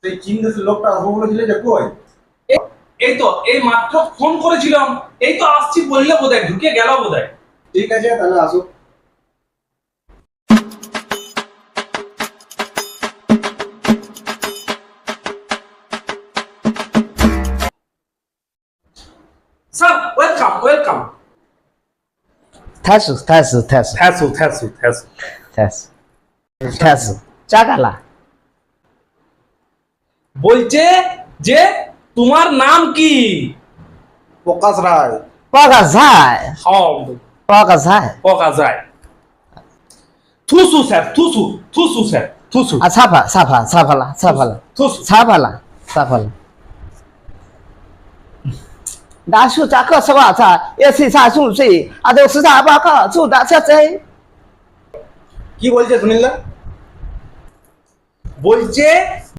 সেই চীন দেশের লোকটা আসবো বলেছিলে যে কই? এই তো এই মাত্র ফোন করেছিলাম, এই তো আসছি বললে বোধহয়, ঢুকে গেল বোধহয়। ঠিক আছে তাহলে আসুক। Sir welcome welcome. থ্যাসু থ্যাসু থ্যাসু থ্যাসু থ্যাসু থ্যাসু। থ্যাসু থ্যাসু চাকালা বলছে যে তোমার নাম কি? প্রকাশ রায়। পকা যায় হ্যাঁ, পকা যায় পকা যায়। থুসু স্যার, থুসু থুসু স্যার, থুসু সাফা সাফা সাফালা সাফালা থুসু। সাফালা সাফালা达数扎克斯瓦查，也是查数税，啊，都是查报告，出达车贼。 কি বলছে সুনীলদা? বলছে